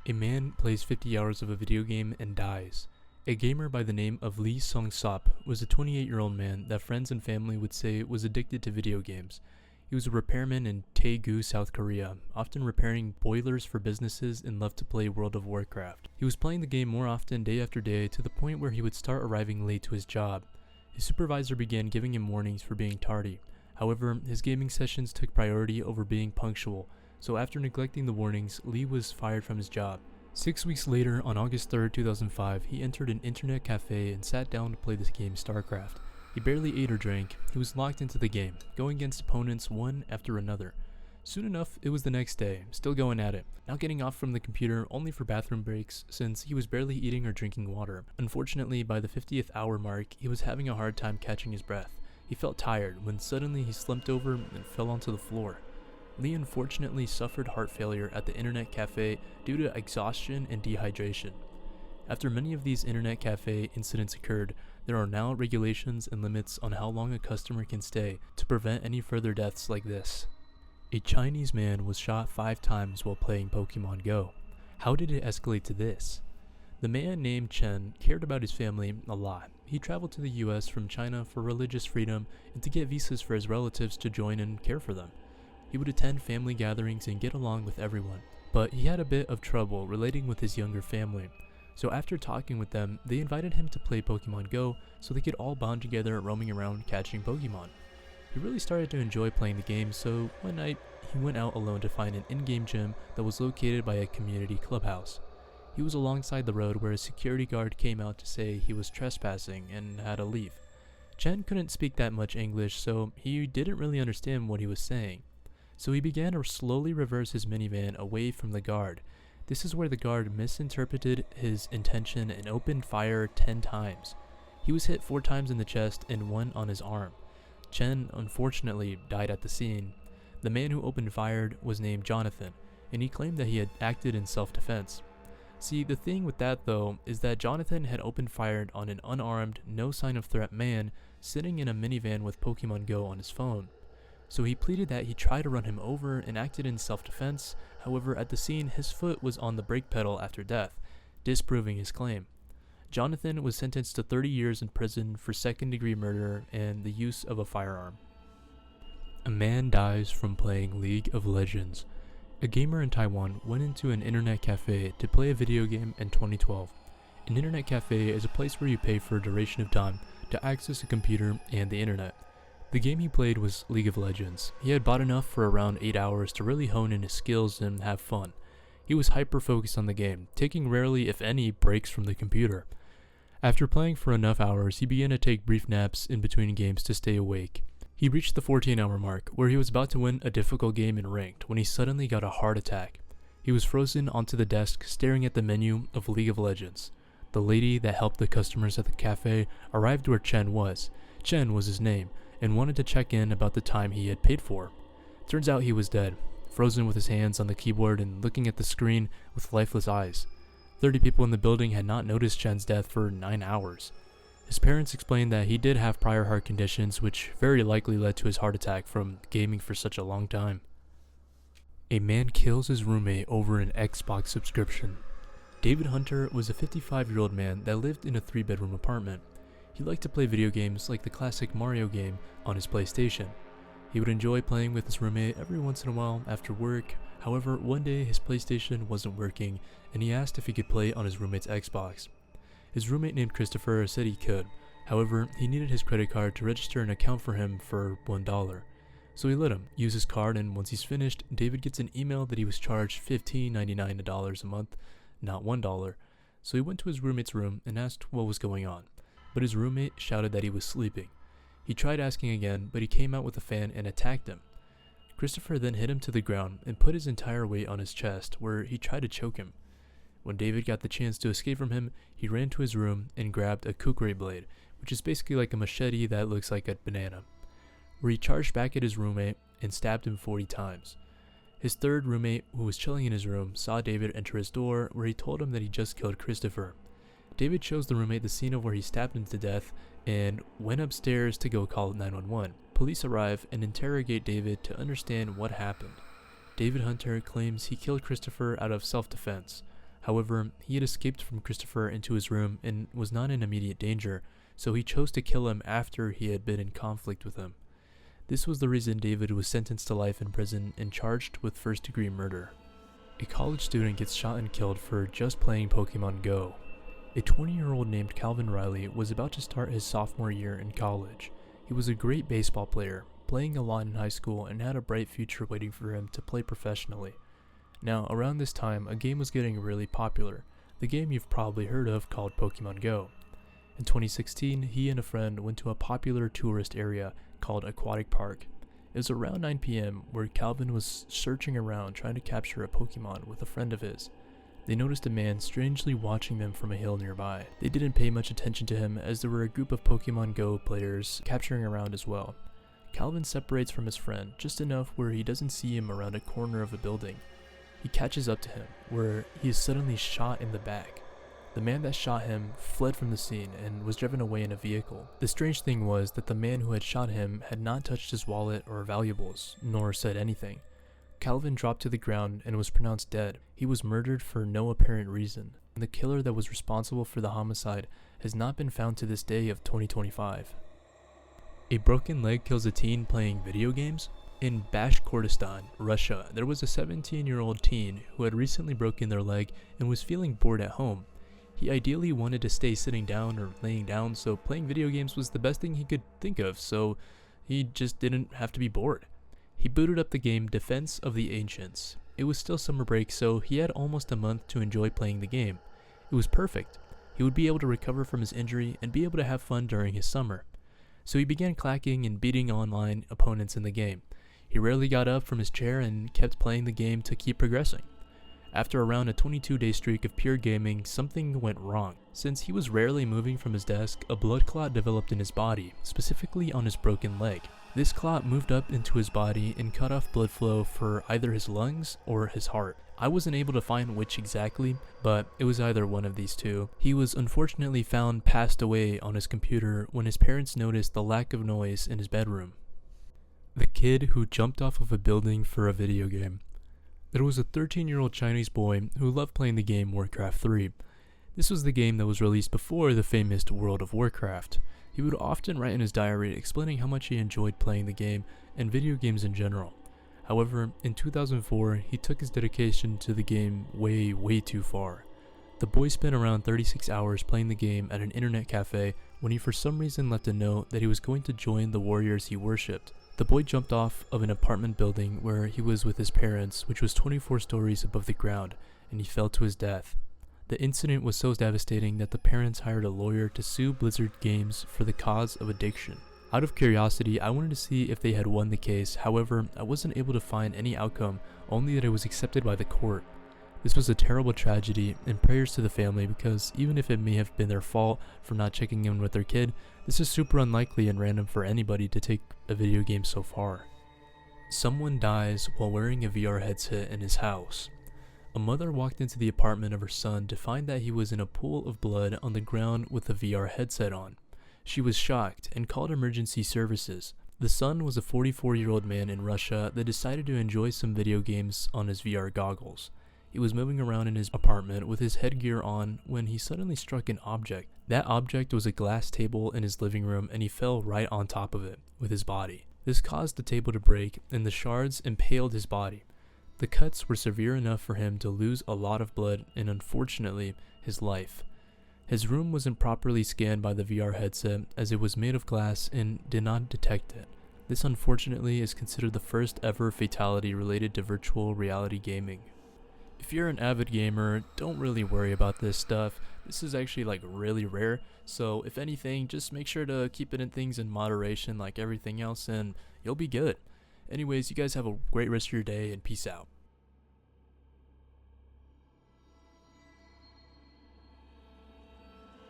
A man plays 50 hours of a video game and dies. A gamer by the name of Lee Song-sop was a 28-year-old man that friends and family would say was addicted to video games. He was a repairman in Daegu, South Korea, often repairing boilers for businesses and loved to play World of Warcraft. He was playing the game more often day after day to the point where he would start arriving late to his job. His supervisor began giving him warnings for being tardy. However, his gaming sessions took priority over being punctual, so after neglecting the warnings, Lee was fired from his job. 6 weeks later, on August 3, 2005, he entered an internet cafe and sat down to play the game StarCraft. He barely ate or drank. He was locked into the game, going against opponents one after another. Soon enough, it was the next day, still going at it, now getting off from the computer only for bathroom breaks since he was barely eating or drinking water. Unfortunately, by the 50th hour mark, he was having a hard time catching his breath. He felt tired when suddenly he slumped over and fell onto the floor. Lee unfortunately suffered heart failure at the internet cafe due to exhaustion and dehydration. After many of these internet cafe incidents occurred, there are now regulations and limits on how long a customer can stay to prevent any further deaths like this. A Chinese man was shot 5 times while playing Pokemon Go. How did it escalate to this? The man named Chen cared about his family a lot. He traveled to the US from China for religious freedom and to get visas for his relatives to join and care for them. He would attend family gatherings and get along with everyone, but he had a bit of trouble relating with his younger family. So after talking with them, they invited him to play Pokemon Go so they could all bond together roaming around catching Pokemon. He really started to enjoy playing the game, so one night he went out alone to find an in-game gym that was located by a community clubhouse. He was alongside the road where a security guard came out to say he was trespassing and had to leave. Chen couldn't speak that much English, so he didn't really understand what he was saying. So he began to slowly reverse his minivan away from the guard. This is where the guard misinterpreted his intention and opened fire 10 times. He was hit 4 times in the chest and 1 on his arm. Chen unfortunately died at the scene. The man who opened fire was named Jonathan, and he claimed that he had acted in self-defense. See, the thing with that though is that Jonathan had opened fire on an unarmed, no sign of threat man sitting in a minivan with Pokemon Go on his phone. So he pleaded that he tried to run him over and acted in self-defense. However, at the scene, his foot was on the brake pedal after death, disproving his claim. Jonathan was sentenced to 30 years in prison for second-degree murder and the use of a firearm. A man dies from playing League of Legends. A gamer in Taiwan went into an internet cafe to play a video game in 2012. An internet cafe is a place where you pay for a duration of time to access a computer and the internet. The game he played was League of Legends. He had bought enough for around 8 hours to really hone in his skills and have fun. He was hyper-focused on the game, taking rarely, if any, breaks from the computer. After playing for enough hours, he began to take brief naps in between games to stay awake. He reached the 14-hour mark, where he was about to win a difficult game in Ranked when he suddenly got a heart attack. He was frozen onto the desk, staring at the menu of League of Legends. The lady that helped the customers at the cafe arrived where Chen was. Chen was his name, and wanted to check in about the time he had paid for. Turns out he was dead, frozen with his hands on the keyboard and looking at the screen with lifeless eyes. 30 people in the building had not noticed Chen's death for 9 hours. His parents explained that he did have prior heart conditions, which very likely led to his heart attack from gaming for such a long time. A man kills his roommate over an Xbox subscription. David Hunter was a 55-year-old man that lived in a 3-bedroom apartment. He liked to play video games like the classic Mario game on his PlayStation. He would enjoy playing with his roommate every once in a while after work. However, one day his PlayStation wasn't working and he asked if he could play on his roommate's Xbox. His roommate named Christopher said he could. However, he needed his credit card to register an account for him for $1. So he let him use his card, and once he's finished, David gets an email that he was charged $15.99 a month, not $1. So he went to his roommate's room and asked what was going on. But his roommate shouted that he was sleeping. He tried asking again, but he came out with a fan and attacked him. Christopher then hit him to the ground and put his entire weight on his chest, where he tried to choke him. When David got the chance to escape from him, he ran to his room and grabbed a kukri blade, which is basically like a machete that looks like a banana, where he charged back at his roommate and stabbed him 40 times. His third roommate, who was chilling in his room, saw David enter his door, where he told him that he just killed Christopher. David shows the roommate the scene of where he stabbed him to death and went upstairs to go call 911. Police arrive and interrogate David to understand what happened. David Hunter claims he killed Christopher out of self-defense. However, he had escaped from Christopher into his room and was not in immediate danger, so he chose to kill him after he had been in conflict with him. This was the reason David was sentenced to life in prison and charged with first-degree murder. A college student gets shot and killed for just playing Pokemon Go. A 20-year-old named Calvin Riley was about to start his sophomore year in college. He was a great baseball player, playing a lot in high school, and had a bright future waiting for him to play professionally. Now, around this time, a game was getting really popular, the game you've probably heard of called Pokemon Go. In 2016, he and a friend went to a popular tourist area called Aquatic Park. It was around 9 p.m. where Calvin was searching around trying to capture a Pokemon with a friend of his. They noticed a man strangely watching them from a hill nearby. They didn't pay much attention to him as there were a group of Pokemon Go players capturing around as well. Calvin separates from his friend just enough where he doesn't see him around a corner of a building. He catches up to him, where he is suddenly shot in the back. The man that shot him fled from the scene and was driven away in a vehicle. The strange thing was that the man who had shot him had not touched his wallet or valuables, nor said anything. Calvin dropped to the ground and was pronounced dead. He was murdered for no apparent reason, and the killer that was responsible for the homicide has not been found to this day of 2025. A broken leg kills a teen playing video games? In Bashkortostan, Russia, there was a 17-year-old teen who had recently broken their leg and was feeling bored at home. He ideally wanted to stay sitting down or laying down, so playing video games was the best thing he could think of, so he just didn't have to be bored. He booted up the game Defense of the Ancients. It was still summer break, so he had almost a month to enjoy playing the game. It was perfect. He would be able to recover from his injury and be able to have fun during his summer. So he began clacking and beating online opponents in the game. He rarely got up from his chair and kept playing the game to keep progressing. After around a 22-day streak of pure gaming, something went wrong. Since he was rarely moving from his desk, a blood clot developed in his body, specifically on his broken leg. This clot moved up into his body and cut off blood flow for either his lungs or his heart. I wasn't able to find which exactly, but it was either one of these two. He was unfortunately found passed away on his computer when his parents noticed the lack of noise in his bedroom. The kid who jumped off of a building for a video game. There was a 13-year-old Chinese boy who loved playing the game Warcraft 3. This was the game that was released before the famous World of Warcraft. He would often write in his diary explaining how much he enjoyed playing the game and video games in general. However, in 2004, he took his dedication to the game way too far. The boy spent around 36 hours playing the game at an internet cafe when he for some reason left a note that he was going to join the warriors he worshipped. The boy jumped off of an apartment building where he was with his parents, which was 24 stories above the ground, and he fell to his death. The incident was so devastating that the parents hired a lawyer to sue Blizzard Games for the cause of addiction. Out of curiosity, I wanted to see if they had won the case, however, I wasn't able to find any outcome, only that it was accepted by the court. This was a terrible tragedy, and prayers to the family because even if it may have been their fault for not checking in with their kid, this is super unlikely and random for anybody to take a video game so far. Someone dies while wearing a VR headset in his house. A mother walked into the apartment of her son to find that he was in a pool of blood on the ground with a VR headset on. She was shocked and called emergency services. The son was a 44-year-old man in Russia that decided to enjoy some video games on his VR goggles. He was moving around in his apartment with his headgear on when he suddenly struck an object. That object was a glass table in his living room and he fell right on top of it with his body. This caused the table to break and the shards impaled his body. The cuts were severe enough for him to lose a lot of blood and unfortunately his life. His room wasn't properly scanned by the VR headset as it was made of glass and did not detect it. This unfortunately is considered the first ever fatality related to virtual reality gaming. If you're an avid gamer, don't really worry about this stuff. This is actually really rare, so if anything, just make sure to keep it in things in moderation like everything else and you'll be good. Anyways, you guys have a great rest of your day and peace out.